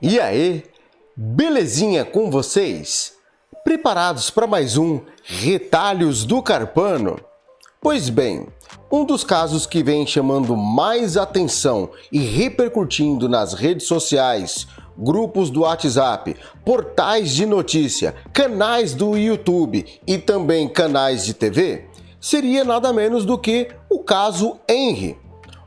E aí, belezinha com vocês? Preparados para mais um Retalhos do Carpano? Pois bem, um dos casos que vem chamando mais atenção e repercutindo nas redes sociais, grupos do WhatsApp, portais de notícia, canais do YouTube e também canais de TV, seria nada menos do que o caso Henry,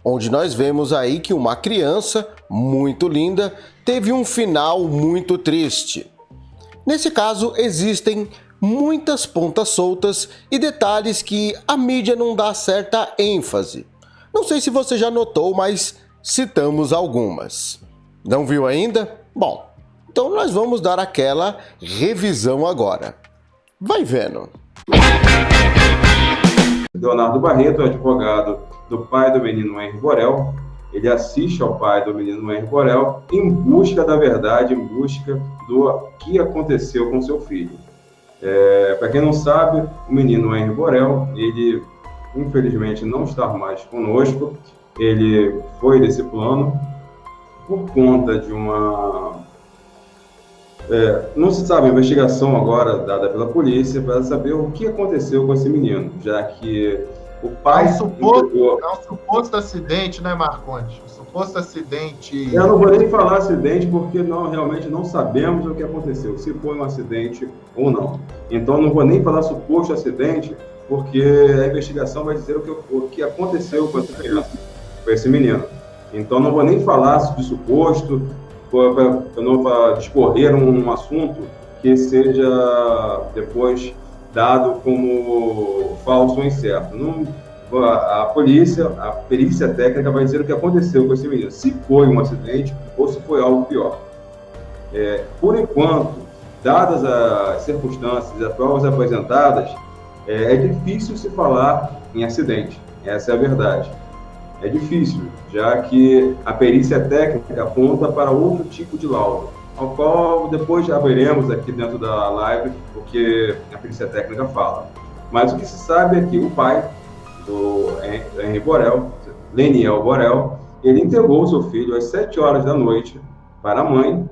onde nós vemos aí que uma criança muito linda teve um final muito triste. Nesse caso, existem muitas pontas soltas e detalhes que a mídia não dá certa ênfase. Não sei se você já notou, mas citamos algumas. Não viu ainda? Bom, então nós vamos dar aquela revisão agora. Vai vendo. Leonardo Barreto, advogado do pai do menino Henry Borel, ele assiste ao pai do menino Henry Borel em busca da verdade, em busca do que aconteceu com seu filho. Para quem não sabe, o menino Henry Borel, ele infelizmente não está mais conosco, ele foi desse plano por conta de uma... não se sabe a investigação agora dada pela polícia para saber o que aconteceu com esse menino, já que o pai... É um suposto acidente, né, Marcondes? Um suposto acidente... Eu não vou nem falar acidente, porque realmente não sabemos o que aconteceu, se foi um acidente ou não. Então, não vou nem falar suposto acidente, porque a investigação vai dizer o que aconteceu com essa criança, com esse menino. Então, não vou nem falar de suposto, para não discorrer um assunto que seja depois dado como falso ou incerto. A polícia, a perícia técnica vai dizer o que aconteceu com esse menino, se foi um acidente ou se foi algo pior. Por enquanto, dadas as circunstâncias e as provas apresentadas, é difícil se falar em acidente, essa é a verdade. É difícil, já que a perícia técnica aponta para outro tipo de laudo, ao qual depois já veremos aqui dentro da live o que a perícia técnica fala. Mas o que se sabe é que o pai do Henry Borel, Leniel Borel, ele entregou seu filho às 7 horas da noite para a mãe,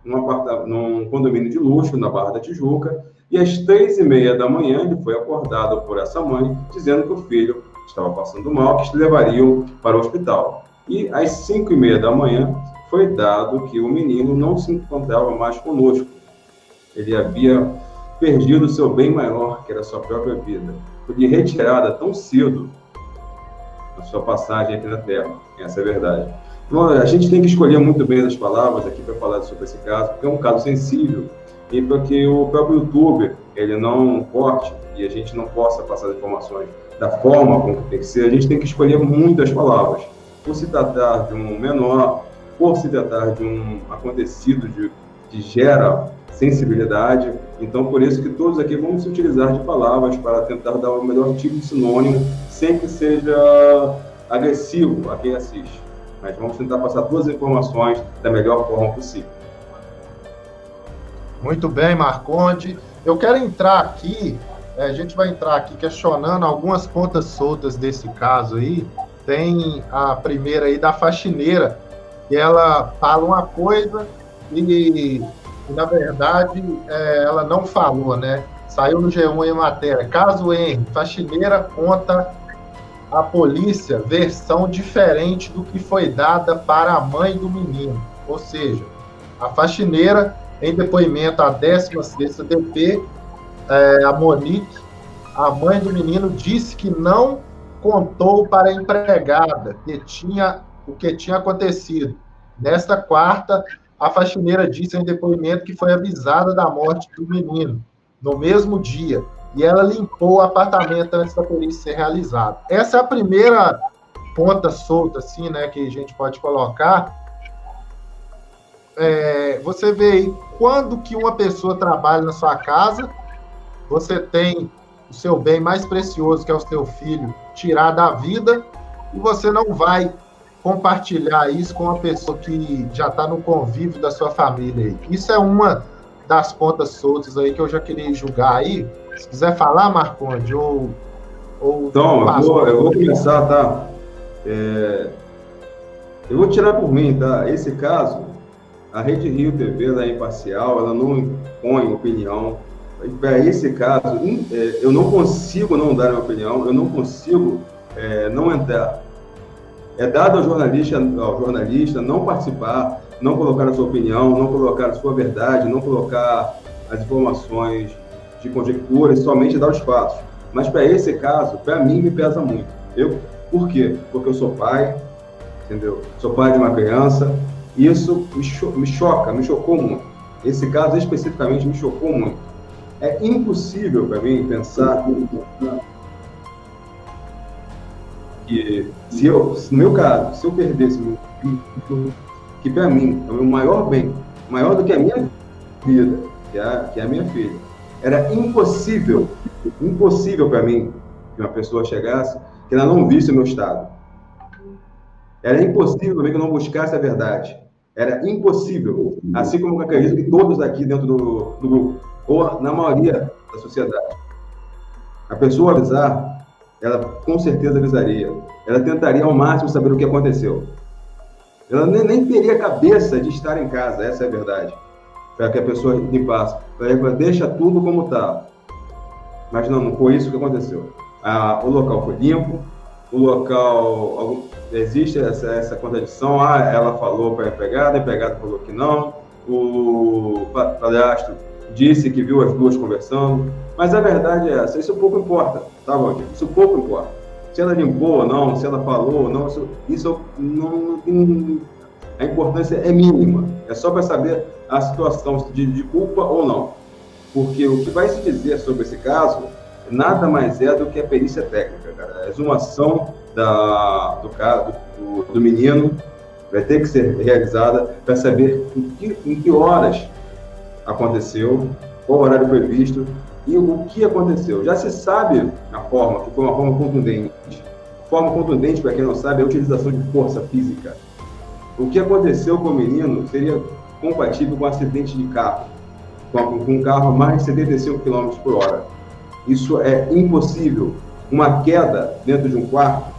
num condomínio de luxo na Barra da Tijuca, e às 3h30 da manhã ele foi acordado por essa mãe, dizendo que o filho estava passando mal, que levariam para o hospital. E às 5h30 da manhã foi dado que o menino não se encontrava mais conosco. Ele havia perdido o seu bem maior, que era a sua própria vida. Foi retirada tão cedo a sua passagem aqui na Terra. Essa é a verdade. Então, a gente tem que escolher muito bem as palavras aqui para falar sobre esse caso, porque é um caso sensível e para que o próprio YouTube ele não corte e a gente não possa passar as informações da forma como tem que ser, a gente tem que escolher muitas palavras. Por se tratar de um menor, por se tratar de um acontecido que gera sensibilidade, então por isso que todos aqui vamos utilizar de palavras para tentar dar o melhor tipo de sinônimo, sem que seja agressivo a quem assiste. Mas vamos tentar passar todas as informações da melhor forma possível. Muito bem, Marconde. Eu quero entrar aqui, a gente vai entrar aqui questionando algumas pontas soltas desse caso aí. Tem a primeira aí da faxineira, que ela fala uma coisa e na verdade, ela não falou, né? Saiu no G1 em matéria. Caso Henry, faxineira conta à polícia versão diferente do que foi dada para a mãe do menino. Ou seja, a faxineira, em depoimento à 16ª DP, a Monique, a mãe do menino, disse que não contou para a empregada o que tinha acontecido. Nesta quarta, a faxineira disse em depoimento que foi avisada da morte do menino no mesmo dia e ela limpou o apartamento antes da perícia ser realizada. Essa é a primeira ponta solta, assim, né, que a gente pode colocar. Você vê aí, quando que uma pessoa trabalha na sua casa, você tem o seu bem mais precioso, que é o seu filho, tirar da vida, e você não vai compartilhar isso com uma pessoa que já está no convívio da sua família aí. Isso é uma das pontas soltas aí que eu já queria julgar aí. Se quiser falar, Marconde, ou então, eu vou começar, tá? Eu vou tirar por mim, tá? Esse caso, A Rede Rio TV, ela é imparcial, ela não impõe opinião. Para esse caso, eu não consigo não dar minha opinião, eu não consigo não entrar. É dado ao jornalista não participar, não colocar a sua opinião, não colocar a sua verdade, não colocar as informações de conjectura e somente dar os fatos. Mas para esse caso, para mim, me pesa muito. Por quê? Porque eu sou pai, entendeu? Sou pai de uma criança, e isso me chocou muito. Esse caso especificamente me chocou muito. É impossível para mim pensar que no meu caso, se eu perdesse meu filho, que para mim é o meu maior bem, maior do que a minha vida, que é a minha filha, era impossível para mim que uma pessoa chegasse que ela não visse o meu estado. Era impossível para mim que eu não buscasse a verdade. Era impossível, assim como eu acredito que todos aqui dentro do grupo, ou na maioria da sociedade, a pessoa avisar, ela com certeza avisaria. Ela tentaria ao máximo saber o que aconteceu. Ela nem teria cabeça de estar em casa, essa é a verdade. Para que a pessoa limpasse. Deixa tudo como está. Mas não foi isso que aconteceu. O local foi limpo, o local... Existe essa contradição. Ela falou para a empregada falou que não. O padrasto disse que viu as duas conversando. Mas a verdade é essa. Isso pouco importa, tá, Valdir? Isso pouco importa. Se ela limpou ou não, se ela falou ou não, isso não tem... A importância é mínima. É só para saber a situação de culpa ou não. Porque o que vai se dizer sobre esse caso nada mais é do que a perícia técnica, cara. A exumação do menino vai ter que ser realizada para saber em que horas aconteceu, qual horário foi visto e o que aconteceu. Já se sabe a forma, que foi uma forma contundente. Forma contundente, para quem não sabe, é a utilização de força física. O que aconteceu com o menino seria compatível com um acidente de carro, com um carro a mais de 75 km por hora. Isso é impossível. Uma queda dentro de um quarto,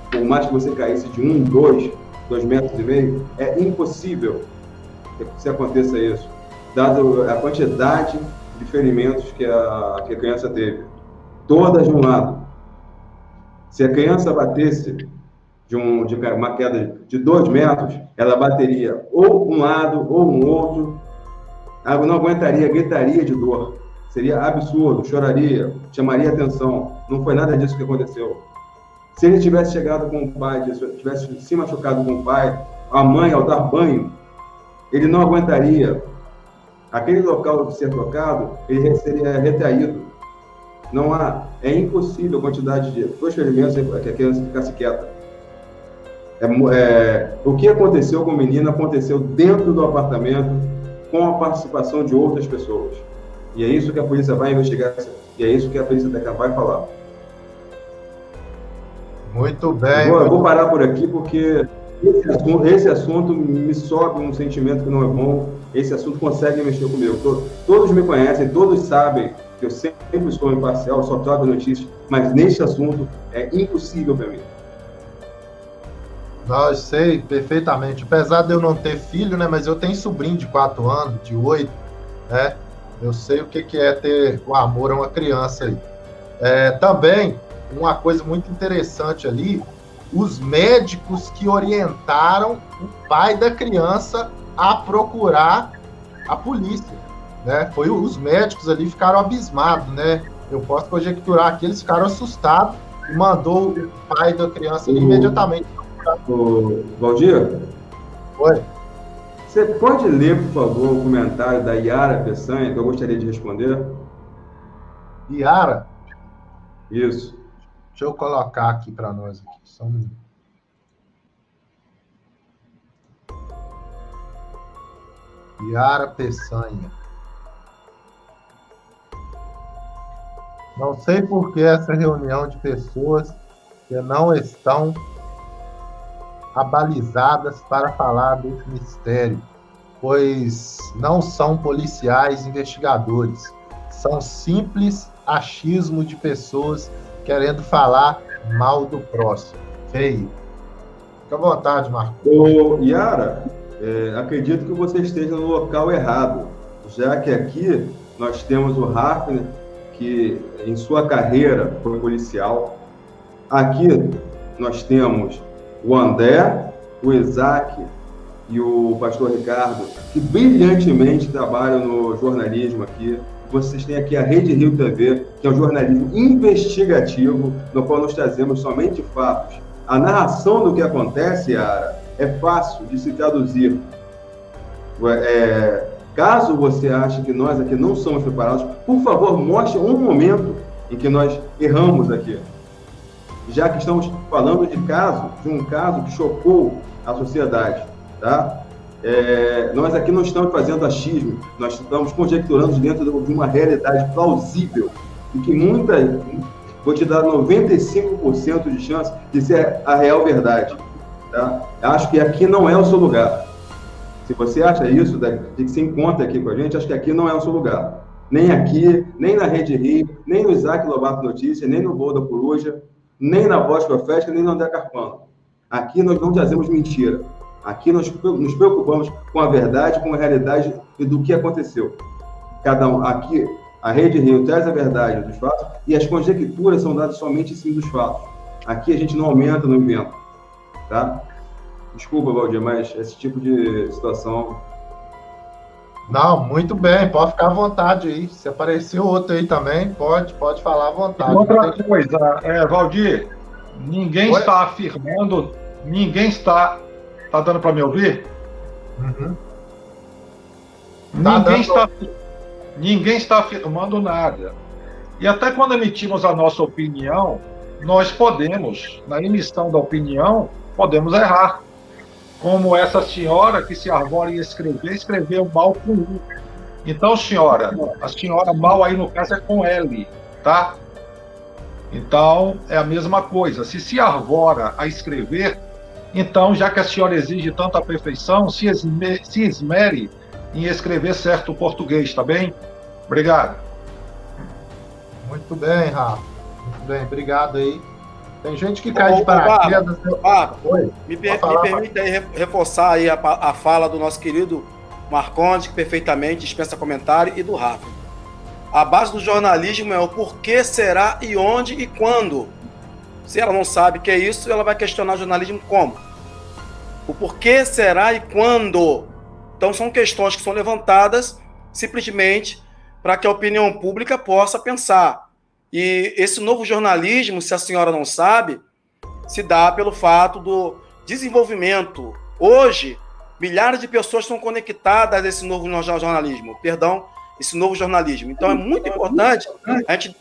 por mais que você caísse de 2 metros e meio, é impossível que aconteça isso, dado a quantidade de ferimentos que a criança teve. Todas de um lado. Se a criança batesse de uma queda de 2 metros, ela bateria ou um lado ou um outro, ela não aguentaria, gritaria de dor. Seria absurdo, choraria, chamaria atenção. Não foi nada disso que aconteceu. Se ele tivesse chegado com o pai, tivesse se machucado com o pai, a mãe, ao dar banho, ele não aguentaria. Aquele local de ser tocado, ele seria retraído. Não há, é impossível a quantidade de ferimentos que a criança ficasse quieta. O que aconteceu com o menino aconteceu dentro do apartamento com a participação de outras pessoas. E é isso que a polícia vai investigar, e é isso que a polícia técnica vai falar. Muito bem. Eu vou parar por aqui porque esse assunto me sobe um sentimento que não é bom. Esse assunto consegue mexer comigo. Todos me conhecem, todos sabem que eu sempre estou imparcial, só trago notícias, mas nesse assunto é impossível para mim. Não, eu sei perfeitamente. Apesar de eu não ter filho, né, mas eu tenho sobrinho de 4 anos, de 8, né? Eu sei o que é ter o amor a uma criança aí. Também, uma coisa muito interessante ali, os médicos que orientaram o pai da criança a procurar a polícia, né? Os médicos ali ficaram abismados, né? Eu posso conjecturar que eles ficaram assustados e mandou o pai da criança ali imediatamente. Valdir? Oi. Você pode ler, por favor, o comentário da Yara Peçanha, que eu gostaria de responder? Yara? Isso. Deixa eu colocar aqui para nós. Só um minuto. Yara Peçanha. Não sei por que essa reunião de pessoas que não estão abalizadas para falar desse mistério, pois não são policiais investigadores, são simples achismo de pessoas querendo falar mal do próximo. Feio. Fica à vontade, Marcos. Yara, acredito que você esteja no local errado, já que aqui nós temos o Hafner, que em sua carreira foi policial. Aqui nós temos o André, o Isaac e o pastor Ricardo, que brilhantemente trabalham no jornalismo aqui. Vocês têm aqui a Rede Rio TV, que é um jornalismo investigativo, no qual nós trazemos somente fatos. A narração do que acontece, Yara, é fácil de se traduzir. Caso você ache que nós aqui não somos preparados, por favor, mostre um momento em que nós erramos aqui. Já que estamos falando de um caso que chocou a sociedade, tá? Nós aqui não estamos fazendo achismo, nós estamos conjecturando dentro de uma realidade plausível e que vou te dar 95% de chance de ser a real verdade, tá? Acho que aqui não é o seu lugar. Se você acha isso, de que se encontra aqui com a gente, acho que aqui não é o seu lugar. Nem aqui, nem na Rede Rio, nem no Isaac Lobato Notícias, nem no Voo da Coruja, nem na Voz Profética, nem no André Carpano. Aqui nós não trazemos mentira. Aqui nós nos preocupamos com a verdade, com a realidade e do que aconteceu. Aqui, a Rede Rio traz a verdade dos fatos e as conjecturas são dadas somente em cima dos fatos. Aqui a gente não aumenta, não inventa. Tá? Desculpa, Valdir, mas esse tipo de situação... Não, muito bem, pode ficar à vontade aí. Se aparecer outro aí também, pode falar à vontade. Outra coisa, Valdir, ninguém está afirmando, ninguém está dando para me ouvir? Uhum. Ninguém está afirmando nada. E até quando emitimos a nossa opinião, nós podemos, na emissão da opinião, podemos errar. Como essa senhora que se arvora em escreveu mal com U. Então, senhora, a senhora mal aí no caso é com L, tá? Então, é a mesma coisa. Se arvora a escrever, então, já que a senhora exige tanta perfeição, se esmere em escrever certo português, tá bem? Obrigado. Muito bem, Rafa. Muito bem, obrigado aí. Tem gente que cai de paraquedas. Me permita aí reforçar aí a fala do nosso querido Marcondes, que perfeitamente dispensa comentário, e do Rafa. A base do jornalismo é o porquê, será e onde e quando. Se ela não sabe o que é isso, ela vai questionar o jornalismo como? O porquê, será e quando. Então são questões que são levantadas simplesmente para que a opinião pública possa pensar. E esse novo jornalismo, se a senhora não sabe, se dá pelo fato do desenvolvimento. Hoje, milhares de pessoas estão conectadas a esse novo jornalismo. Então é muito importante a gente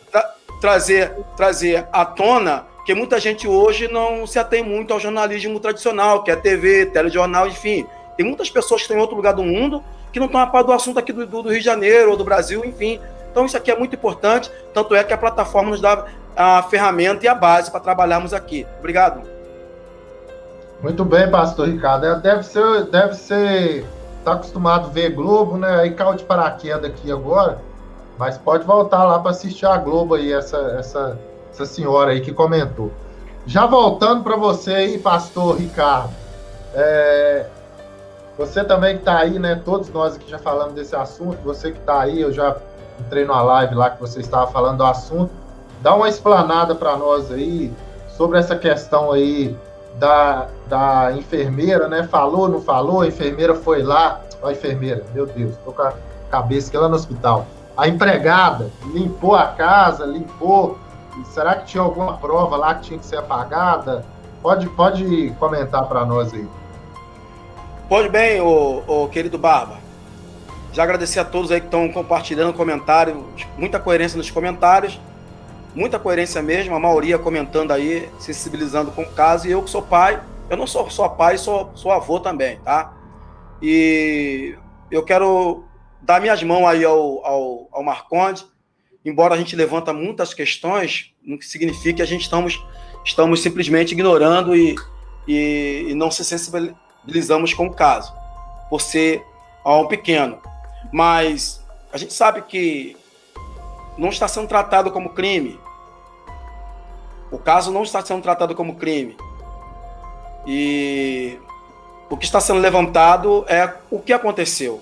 trazer à tona que muita gente hoje não se atém muito ao jornalismo tradicional, que é TV, telejornal, enfim. Tem muitas pessoas que estão em outro lugar do mundo que não estão a par do assunto aqui do Rio de Janeiro ou do Brasil, enfim. Então isso aqui é muito importante, tanto é que a plataforma nos dá a ferramenta e a base para trabalharmos aqui. Obrigado. Muito bem, pastor Ricardo. Deve ser, tá acostumado a ver Globo, né? Aí caiu de paraquedas aqui agora, mas pode voltar lá para assistir a Globo aí, essa senhora aí que comentou. Já voltando para você aí, pastor Ricardo, você também que está aí, né? Todos nós aqui já falamos desse assunto, você que está aí, eu já entrei numa live lá que você estava falando do assunto. Dá uma explanada para nós aí sobre essa questão aí da enfermeira, né? Falou, não falou? A enfermeira foi lá. A enfermeira, meu Deus, tô com a cabeça aqui lá no hospital. A empregada limpou a casa, limpou. Será que tinha alguma prova lá que tinha que ser apagada? Pode comentar para nós aí. Pode bem, o querido Barba. Já agradecer a todos aí que estão compartilhando comentários, muita coerência nos comentários, muita coerência mesmo, a maioria comentando aí, sensibilizando com o caso, e eu que sou pai, eu não sou só pai, sou avô também, tá? E eu quero dar minhas mãos aí ao Marcondes, embora a gente levanta muitas questões, não significa que a gente estamos simplesmente ignorando e não se sensibilizamos com o caso, por ser um pequeno. Mas a gente sabe que não está sendo tratado como crime. O caso não está sendo tratado como crime. E o que está sendo levantado é o que aconteceu.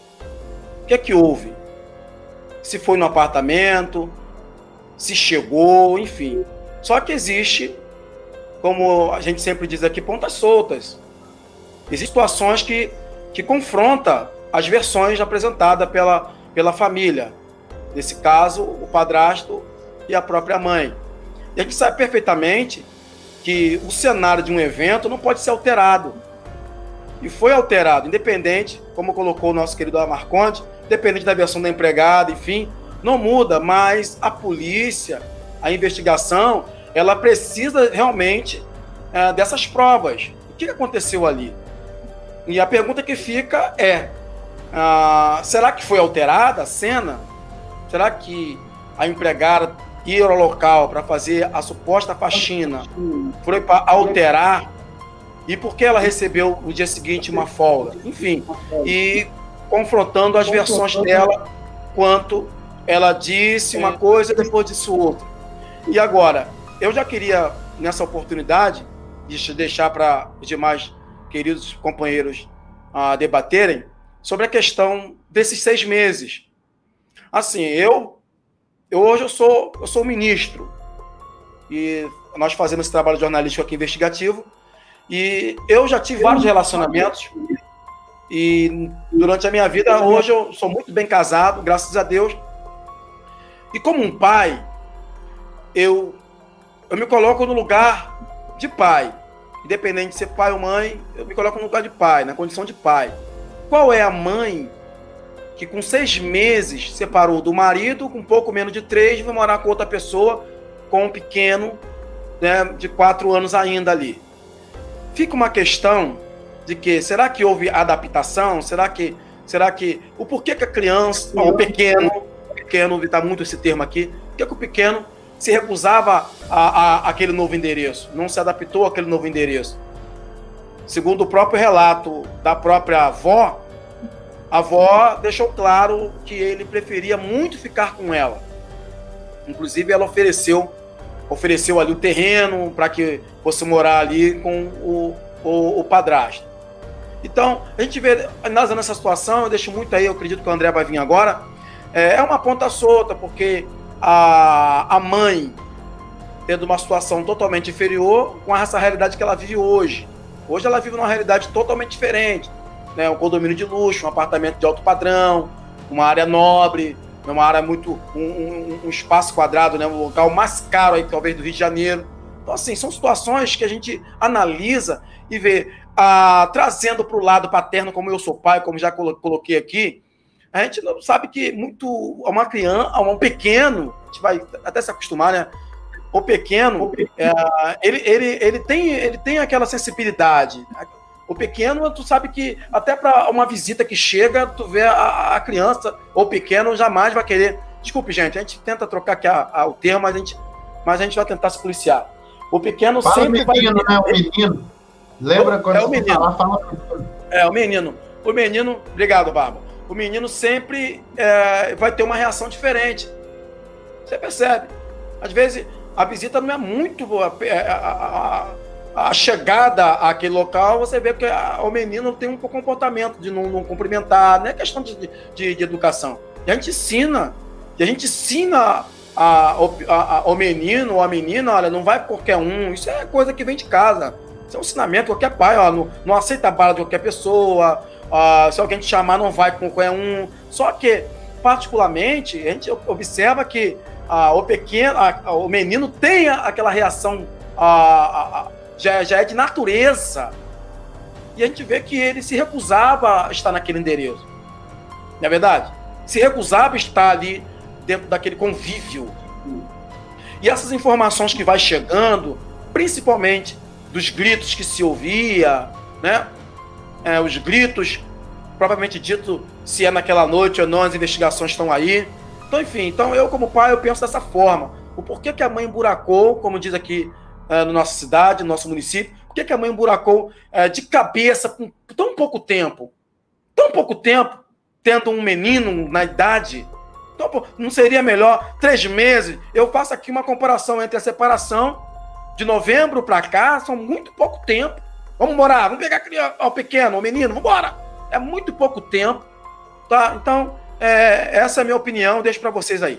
O que é que houve? Se foi no apartamento, se chegou, enfim. Só que existe, como a gente sempre diz aqui, pontas soltas. Existem situações que confrontam as versões apresentadas pela família. Nesse caso, o padrasto e a própria mãe. E a gente sabe perfeitamente que o cenário de um evento não pode ser alterado. E foi alterado, independente, como colocou o nosso querido Marcondes, independente da versão da empregada, enfim, não muda, mas a polícia, a investigação, ela precisa realmente dessas provas. O que aconteceu ali? E a pergunta que fica é, será que foi alterada a cena? Será que a empregada ir ao local para fazer a suposta faxina foi para alterar? E por que ela recebeu no dia seguinte uma folga? Enfim, e confrontando as versões dela, quanto ela disse uma coisa e depois disse outra. E agora, eu já queria, nessa oportunidade, deixar para os demais queridos companheiros debaterem sobre a questão desses 6 meses. Assim, hoje eu sou ministro, e nós fazemos esse trabalho jornalístico aqui investigativo, e eu já tive vários relacionamentos, e durante a minha vida, hoje eu sou muito bem casado, graças a Deus, e como um pai, eu me coloco no lugar de pai, independente de ser pai ou mãe, eu me coloco no lugar de pai, na condição de pai. Qual é a mãe que com 6 meses separou do marido, com pouco menos de 3, vai morar com outra pessoa, com um pequeno, né, de 4 anos ainda ali? Fica uma questão de que, será que houve adaptação? Será que o porquê que a criança, o pequeno, está muito esse termo aqui, por que o pequeno se recusava a aquele novo endereço, não se adaptou àquele novo endereço? Segundo o próprio relato da própria avó, a avó deixou claro que ele preferia muito ficar com ela. Inclusive, ela ofereceu ali o terreno para que fosse morar ali com o padrasto. Então, a gente vê, nessa situação, eu deixo muito aí, eu acredito que o André vai vir agora, é uma ponta solta, porque a mãe, tendo uma situação totalmente inferior com essa realidade que ela vive hoje. Hoje ela vive numa realidade totalmente diferente, né? Um condomínio de luxo, um apartamento de alto padrão, uma área nobre, uma área muito, um espaço quadrado, né? Um local mais caro aí, talvez, do Rio de Janeiro. Então, assim, são situações que a gente analisa e vê, trazendo para o lado paterno, como eu sou pai, como já coloquei aqui, a gente não sabe que uma criança, um pequeno, a gente vai até se acostumar, né? O pequeno, ele tem aquela sensibilidade. O pequeno, tu sabe que até para uma visita que chega, tu vê a criança, ou o pequeno, jamais vai querer. Desculpe, gente, a gente tenta trocar aqui o termo, mas a gente vai tentar se policiar. O pequeno sempre vai. Menino, né? O menino. Lembra quando o menino. Fala. O menino. O menino, obrigado, Barba. O menino sempre vai ter uma reação diferente. Você percebe? Às vezes, a visita não é muito a chegada àquele local, você vê que o menino tem um comportamento de não cumprimentar, não é questão de educação. E a gente ensina ao menino ou à menina, olha, não vai por qualquer um, isso é coisa que vem de casa. Isso é um ensinamento, qualquer pai, ó, não aceita a bala de qualquer pessoa, se alguém te chamar, não vai com qualquer um. Só que, particularmente, a gente observa que o menino tem aquela reação, já é de natureza. E a gente vê que ele se recusava a estar naquele endereço. Não é verdade? Se recusava a estar ali dentro daquele convívio. E essas informações que vai chegando, principalmente dos gritos que se ouvia, né? Os gritos, provavelmente dito se é naquela noite ou não, as investigações estão aí. Então, enfim, eu como pai, eu penso dessa forma. O porquê que a mãe emburacou, como diz aqui na nossa cidade, no nosso município, por que a mãe emburacou de cabeça com tão pouco tempo, tendo um menino na idade? Então, não seria melhor 3 meses? Eu faço aqui uma comparação entre a separação de novembro para cá, são muito pouco tempo. Vamos morar, vamos pegar o pequeno, o menino, vamos embora. É muito pouco tempo, tá? Então, essa é a minha opinião, deixo para vocês aí.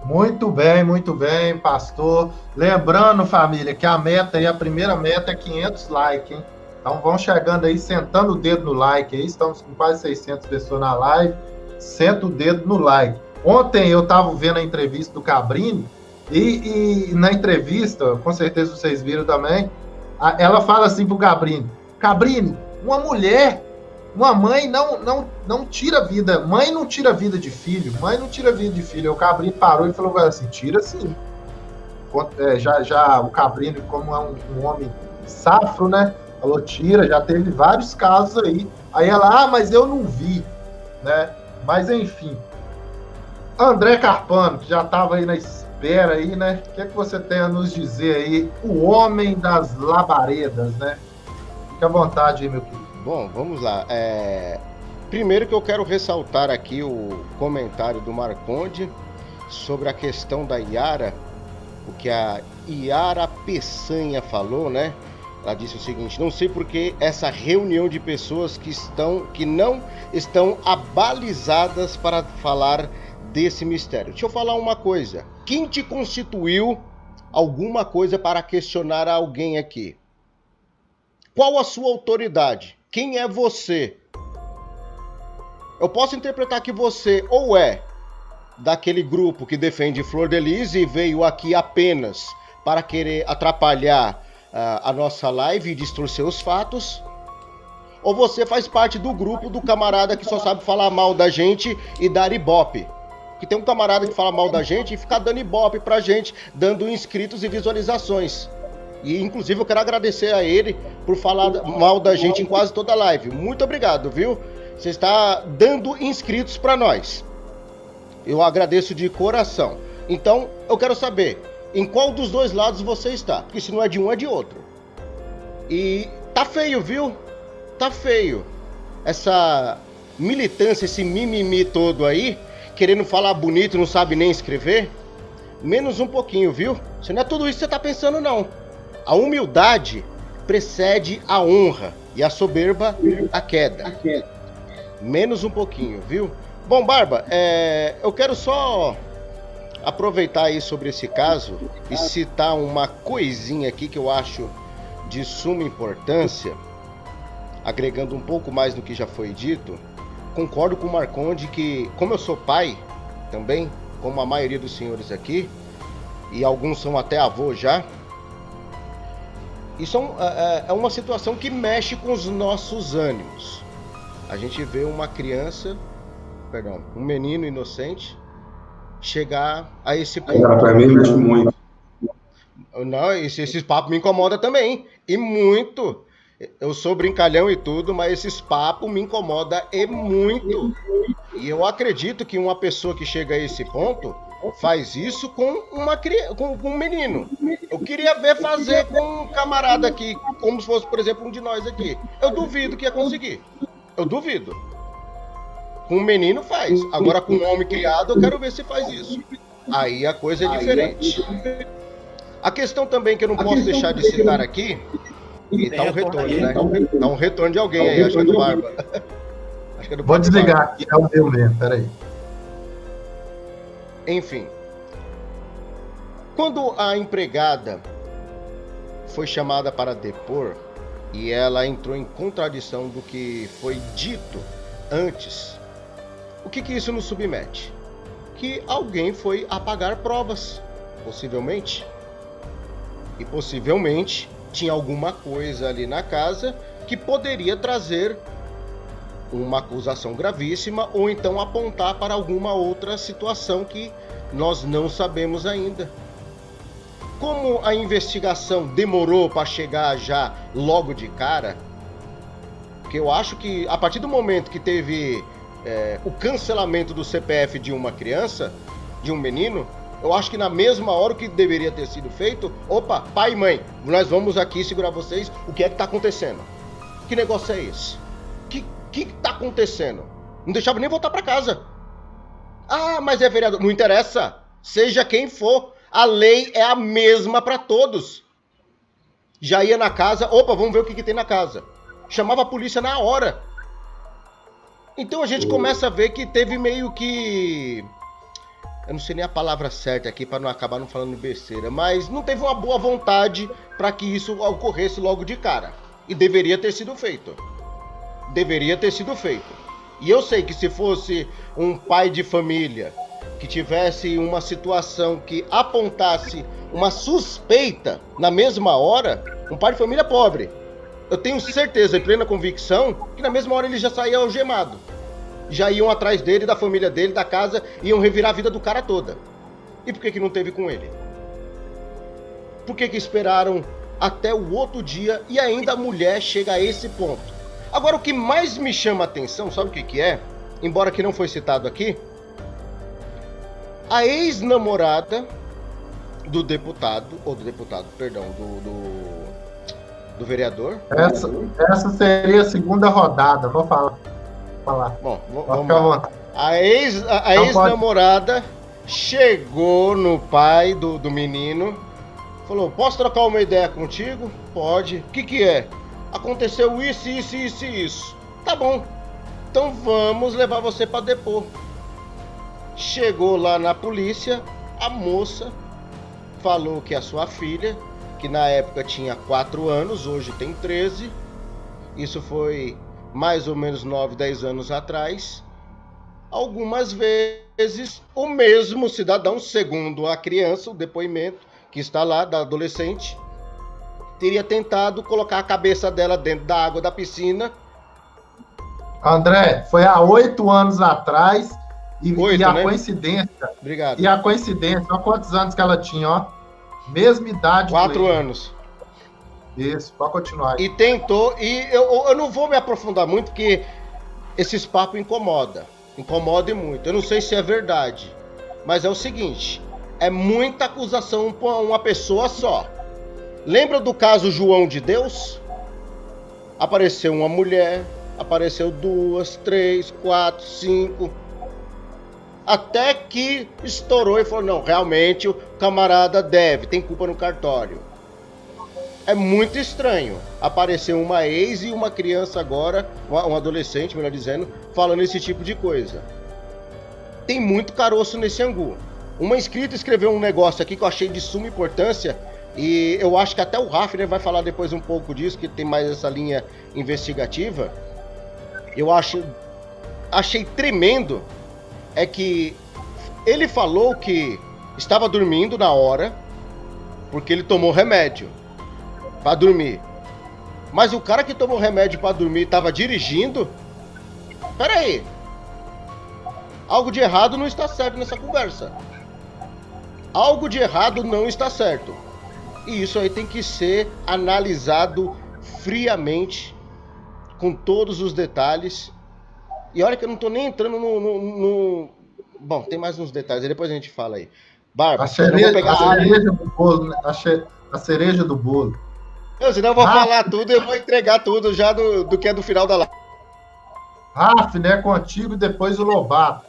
Muito bem, pastor. Lembrando, família, que a primeira meta é 500 likes, hein? Então vão chegando aí, sentando o dedo no like aí. Estamos com quase 600 pessoas na live. Senta o dedo no like. Ontem eu estava vendo a entrevista do Cabrini e na entrevista, com certeza vocês viram também, ela fala assim pro Cabrini: Cabrini, uma mulher, uma mãe não tira vida, mãe não tira vida de filho, mãe não tira vida de filho. Aí o Cabrini parou e falou assim: tira sim. Já o Cabrini, como é um homem safro, né? Falou: tira, já teve vários casos aí. Aí ela: mas eu não vi, né? Mas enfim. André Carpano, que já estava aí na espera aí, né? O que é que você tem a nos dizer aí? O homem das labaredas, né? Fique à vontade aí, meu querido. Bom, vamos lá. Primeiro que eu quero ressaltar aqui o comentário do Marconde sobre a questão da Yara, o que a Yara Peçanha falou, né? Ela disse o seguinte: não sei por que essa reunião de pessoas que não estão abalizadas para falar desse mistério. Deixa eu falar uma coisa. Quem te constituiu alguma coisa para questionar alguém aqui? Qual a sua autoridade? Quem é você? Eu posso interpretar que você ou é daquele grupo que defende Flor de Lis e veio aqui apenas para querer atrapalhar a nossa live e distorcer os fatos, ou você faz parte do grupo do camarada que só sabe falar mal da gente e dar ibope. Que tem um camarada que fala mal da gente e fica dando ibope pra gente, dando inscritos e visualizações. E inclusive eu quero agradecer a ele por falar mal da gente em quase toda a live. Muito obrigado, viu? Você está dando inscritos pra nós. Eu agradeço de coração. Então, eu quero saber em qual dos dois lados você está. Porque se não é de um, é de outro. E tá feio, viu? Tá feio. Essa militância, esse mimimi todo aí, querendo falar bonito, não sabe nem escrever. Menos um pouquinho, viu? Isso não é tudo isso que você tá pensando, não. A humildade precede a honra e a soberba a queda. Menos um pouquinho, viu? Bom, Barba, eu quero só aproveitar aí sobre esse caso e citar uma coisinha aqui que eu acho de suma importância, agregando um pouco mais do que já foi dito. Concordo com o Marconde que, como eu sou pai também, como a maioria dos senhores aqui, e alguns são até avô já, isso é uma situação que mexe com os nossos ânimos. A gente vê uma criança, um menino inocente, chegar a esse ponto. Para mim mexe muito. Não, esses papos me incomodam também, e muito. Eu sou brincalhão e tudo, mas esses papos me incomodam e muito. E eu acredito que uma pessoa que chega a esse ponto faz isso com um menino. Eu queria ver fazer com um camarada aqui, como se fosse, por exemplo, um de nós aqui. Eu duvido que ia conseguir. Eu duvido. Com um menino faz. Agora com um homem criado eu quero ver se faz isso. Aí a coisa é diferente. A questão também que eu não posso deixar de citar aqui, e tá um retorno, né? Tá um retorno de alguém aí, acho que é do Barba. Acho que é do Vou desligar aqui, é o meu mesmo, peraí. Enfim. Quando a empregada foi chamada para depor e ela entrou em contradição do que foi dito antes, o que isso nos submete? Que alguém foi apagar provas, possivelmente. E possivelmente tinha alguma coisa ali na casa que poderia trazer uma acusação gravíssima ou então apontar para alguma outra situação que nós não sabemos ainda. Como a investigação demorou para chegar já logo de cara, porque eu acho que a partir do momento que teve o cancelamento do CPF de uma criança, de um menino, eu acho que na mesma hora o que deveria ter sido feito, opa, pai e mãe, nós vamos aqui segurar vocês, o que é que tá acontecendo? Que negócio é esse? Que tá acontecendo? Não deixava nem voltar para casa. Ah, mas é vereador, não interessa, seja quem for, a lei é a mesma para todos. já ia na casa, opa, vamos ver o que tem na casa. Chamava a polícia na hora. Então a gente começa a ver que teve meio que... Eu não sei nem a palavra certa aqui para não acabar não falando besteira, mas não teve uma boa vontade para que isso ocorresse logo de cara. E deveria ter sido feito. Deveria ter sido feito. E eu sei que se fosse um pai de família que tivesse uma situação que apontasse uma suspeita na mesma hora, um pai de família pobre, eu tenho certeza e plena convicção que na mesma hora ele já saía algemado. Já iam atrás dele, da família dele, da casa, iam revirar a vida do cara toda. E por que não teve com ele? Por que esperaram até o outro dia e ainda a mulher chega a esse ponto? Agora, o que mais me chama a atenção, sabe o que é? Embora que não foi citado aqui, a ex-namorada do deputado, do vereador. Essa seria a segunda rodada, vou falar. Bom, vamos lá. A ex-namorada chegou no pai do menino, falou, posso trocar uma ideia contigo? Pode. O que é? Aconteceu isso. Tá bom, então vamos levar você para depor. Chegou lá na polícia, a moça falou que a sua filha, que na época tinha 4 anos, hoje tem 13, isso foi mais ou menos 9, 10 anos atrás, algumas vezes o mesmo cidadão, segundo a criança, o depoimento que está lá, da adolescente, teria tentado colocar a cabeça dela dentro da água da piscina. André, foi há 8 anos atrás, e a né? coincidência... Obrigado. E a coincidência, olha quantos anos que ela tinha, ó. Mesma idade. 4 anos. Isso, pode continuar. E tentou, e eu não vou me aprofundar muito, porque esses papos incomodam muito. Eu não sei se é verdade, mas é o seguinte, é muita acusação para uma pessoa só. Lembra do caso João de Deus? Apareceu uma mulher, apareceu 2, 3, 4, 5, até que estourou e falou, não, realmente o camarada tem culpa no cartório. É muito estranho aparecer uma ex e uma criança agora, um adolescente, melhor dizendo, falando esse tipo de coisa. Tem muito caroço nesse angu. Uma inscrita escreveu um negócio aqui que eu achei de suma importância, e eu acho que até o Rafner vai falar depois um pouco disso, que tem mais essa linha investigativa. Eu achei tremendo, é que ele falou que estava dormindo na hora, porque ele tomou remédio para dormir. Mas o cara que tomou remédio para dormir estava dirigindo? Pera aí. Algo de errado não está certo nessa conversa. Algo de errado não está certo. E isso aí tem que ser analisado friamente, com todos os detalhes. E olha que eu não tô nem entrando no... Bom, tem mais uns detalhes, depois a gente fala aí. Barba, a cereja do bolo, né? A cereja do bolo. Senão eu vou falar tudo e eu vou entregar tudo já do que é do final da live. Rafner, né? Contigo e depois o Lobato.